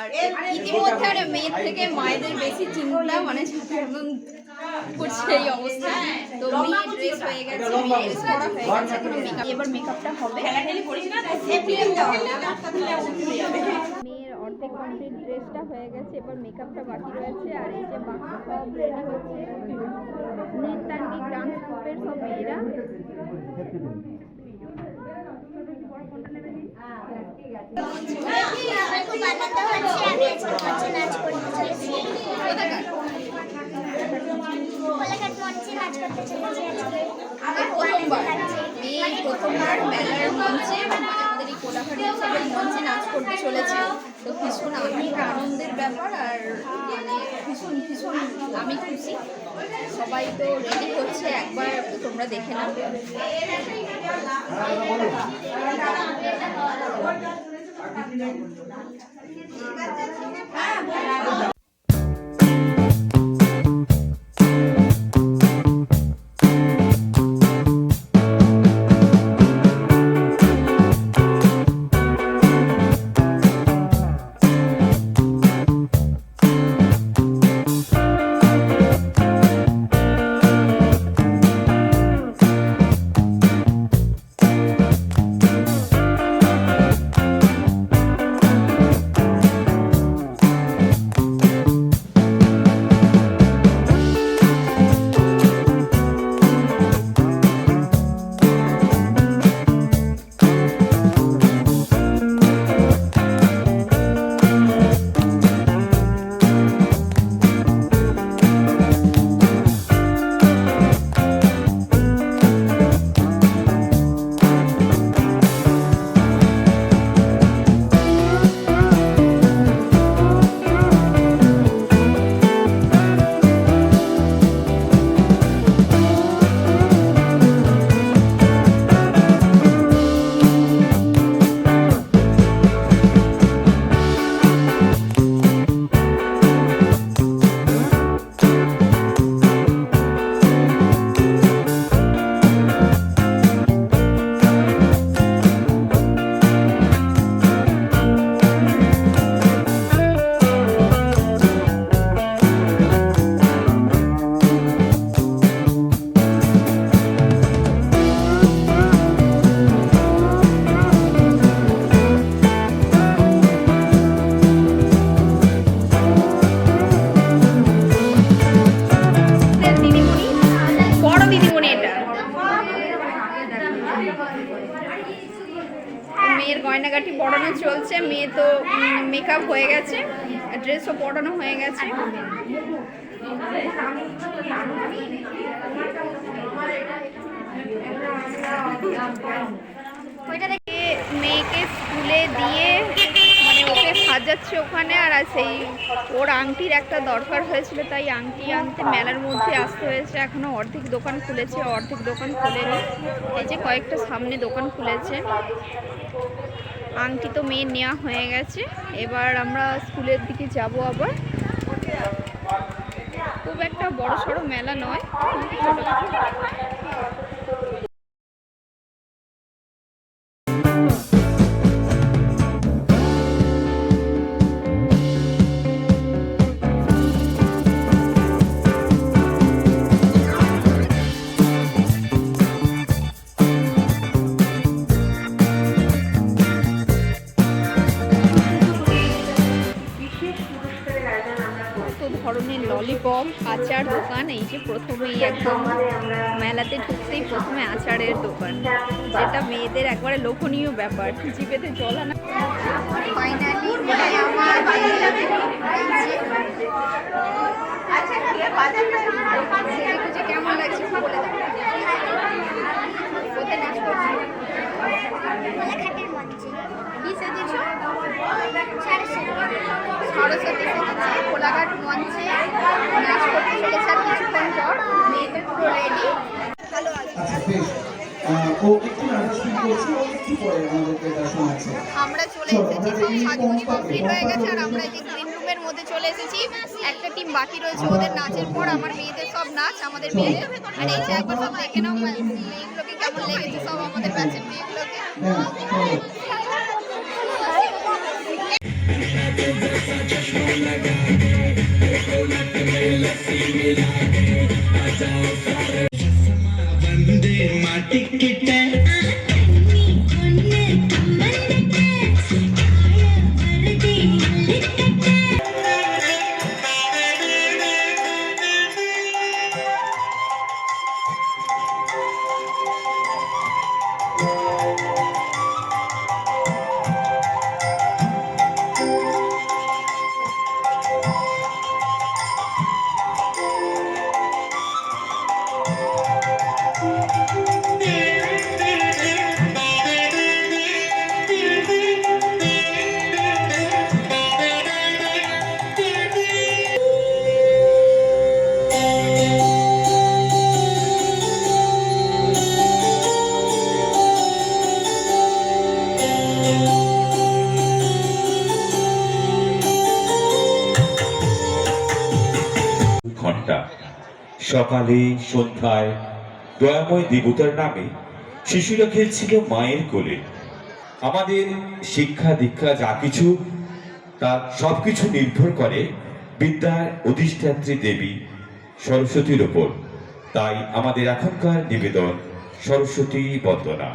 আর ইতিমধ্যে মানে মেয়ের থেকে মায়েদের বেশি চিন্তা, মানে করছে এই অবস্থা। তো মেয়ের ড্রেস হয়ে গেছে, মেয়ের ড্রেস করা হয়ে গেছে, এখন মেকআপ, এবার মেকআপটা হবে। মেয়ের অর্ধেক কমপ্লিট ড্রেসটা হয়ে গেছে, এবার মেকআপটা বাকি রয়েছে। আর এই যে বাকি সব রেডি হচ্ছে, নৃত্যাঙ্গিক ডান্স গ্রুপের সব মেয়েরা। প্রথমবার মেলার মঞ্চে, আমাদের এই কোলাঘাট উৎসবের মঞ্চে নাচ করতে চলেছে। তো ভীষণ আনন্দের ব্যাপার, আর মানে ভীষণ ভীষণ আমি খুশি। সবাই তো রেডি হচ্ছে, একবার তোমরা দেখে নাও। মেয়ের গয়নাগাটি পরানো চলছে, মেয়ে তো মেকআপ হয়ে গেছে, ড্রেসও পরানো হয়ে গেছে। মেয়েকে স্কুলে দিয়ে মানে ওকে সাজাচ্ছে ওখানে, আর সেই ওর আংটির একটা দরকার হয়েছিল, তাই আংটি আনতে মেলার মধ্যে আসতে হয়েছে। এখনো অর্ধেক দোকান খুলেছে, অর্ধেক দোকান খুলেনি। এই যে কয়েকটা সামনে দোকান খুলেছে। আংটি তো মেয়ের নেওয়া হয়ে গেছে, এবার আমরা স্কুলের দিকে যাব। আবার খুব একটা বড় সড়ো মেলা নয়, ছোটখাটো। ধরনের ললিপপ, আচার দোকান। এই যে প্রথমেই একদম মেলাতে ঢুকতেই প্রথমে আচারের দোকান, যেটা মেয়েদের একবারে লোভনীয় ব্যাপার, জিভেতে জল আনা। ফাইনালি কেমন লাগছে বলে দাও। কোথায় নাচ করছি? কি সেজেছ? সরস্বতী সেজেছে, কোলাঘাট মঞ্চে নাচ করতে চলেছে। আর কিছুক্ষণ পর মেয়েদের পুরো রেডি। ভালো আছে। আমরা চলে এসেছি, সব সাজুগুজি কমপ্লিট হয়ে গেছে, আর আমরা এই যে গ্রিন রুমের মধ্যে চলে এসেছি। একটা টিম বাকি রয়েছে, ওদের নাচের পর আমার মেয়েদের সব নাচ, আমাদের মেয়েদের। আর এই যে একবার সব দেখে নাও মেয়েগুলোকে কেমন লেগেছে, সব আমাদের ব্যাচের মেয়েগুলোকে। வந்தே மாட்டிக்கிட்ட ঘন্টা সকালে সন্ধ্যায় দয়াময় দেবতার নামে শিশুরা খেলছিল মায়ের কোলে। আমাদের শিক্ষা দীক্ষা যা কিছু তা সবকিছু নির্ভর করে বিদ্যার অধিষ্ঠাত্রী দেবী সরস্বতীর ওপর। তাই আমাদের এখনকার নিবেদন সরস্বতী বন্দনা।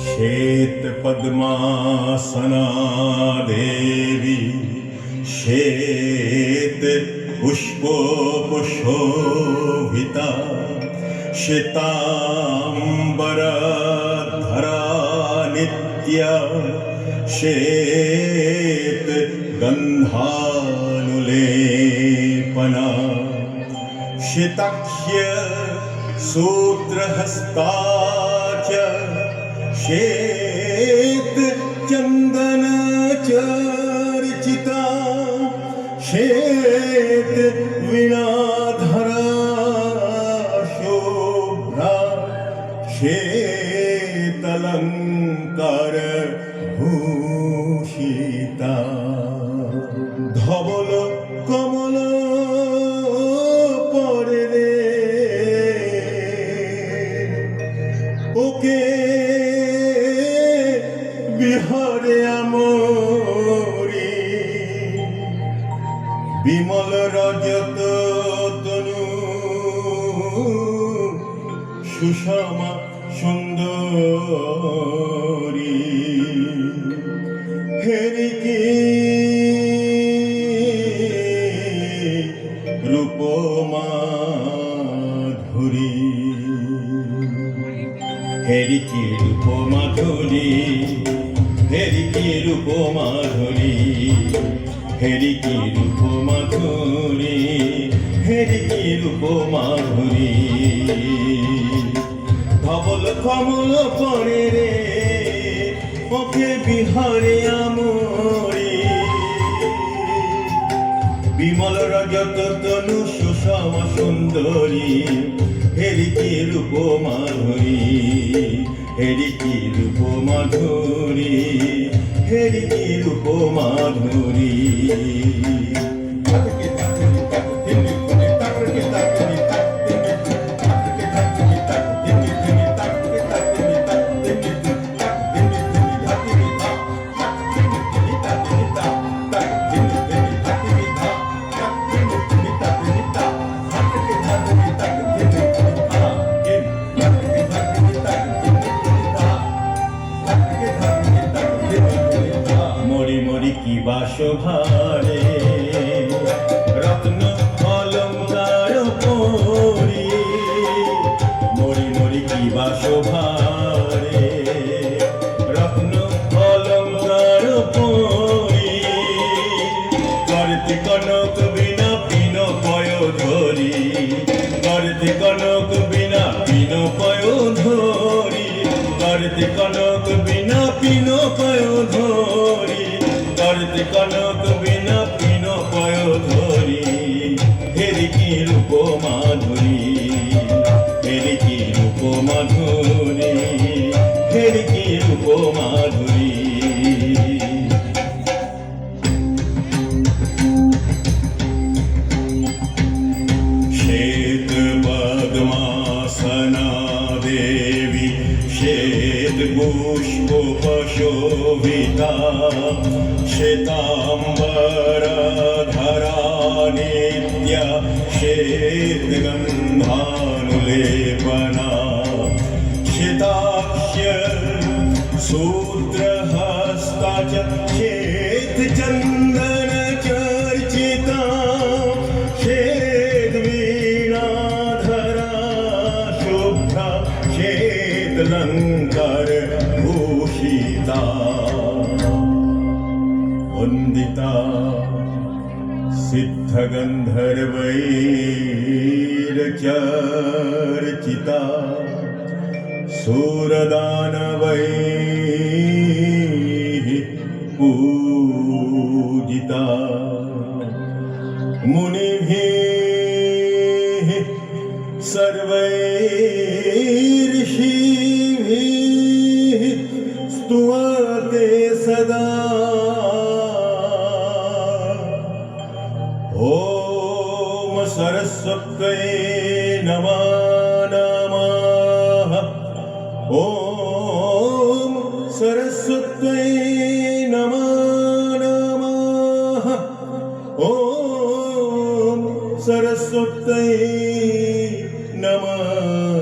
श्वेत पद्मासना देवी श्वेत पुष्पोपशोभिता श्वेताम्बरधरा नित्या श्वेत गन्धानुलेपना श्वेताख्य सूत्रहस्ता च श्वेत चंदन चर्चिता श्वेत वीणाधरा शोभ्रा श्वेतलंकार भूषिता धवल कमल परे रे ओके বিহারে আমরি বিমল রজত তনু সুষমা সুন্দরী হেরিকি রূপমাধুরী হেরিকি রূপমাধুরী হেরিকি রূপমাধুরী হেরিকি রূপমাধুরী হেরিকি রূপমাধুরী ধবল কমল পরে রে ওকে বিহারে আমরি বিমল রজত তনু সুষমা সুন্দরী হেরিকি রূপমাধুরী হেরিকি রূপমাধুরী হেরিকি রূপমাধুরী ভারে রত্ন অলঙ্কার পরি মরি মরি কি বাসভারে রত্ন অলঙ্কার পরি করতে কনক বিনা পিন পয় ধরি করতে কনক বিনা পিন পয় ধরি করতে কনক বিনা পিন পয় ধরি করতে কনক বিনা পিন পয় ধরি হেরি কি রূপ মাধুরী হেরি কি রূপ মাধুরী হেরি কি রূপ মাধুরী श्वेत पद्मासना देवी श्वेत पुष्पोपशोभिता श्वेताम्बरधरा नित्या श्वेत गन्धानुलेपना श्वेताक्ष्य सूत्रहस्ता च श्वेत चन्दन चर्चिता श्वेत वीणाधरा शुभ्रा श्वेत अलङ्कार भूषिता वन्दिता सिद्धगन्धर्वैरचर्चिता सुरदानवैः पूजिता मुनिभिः सर्वैर्षिभिः स्तुवते सदा ॐ सरस्वत्यै नमः नमः ॐ सरस्वत्यै नमः नमः ॐ सरस्वत्यै नमः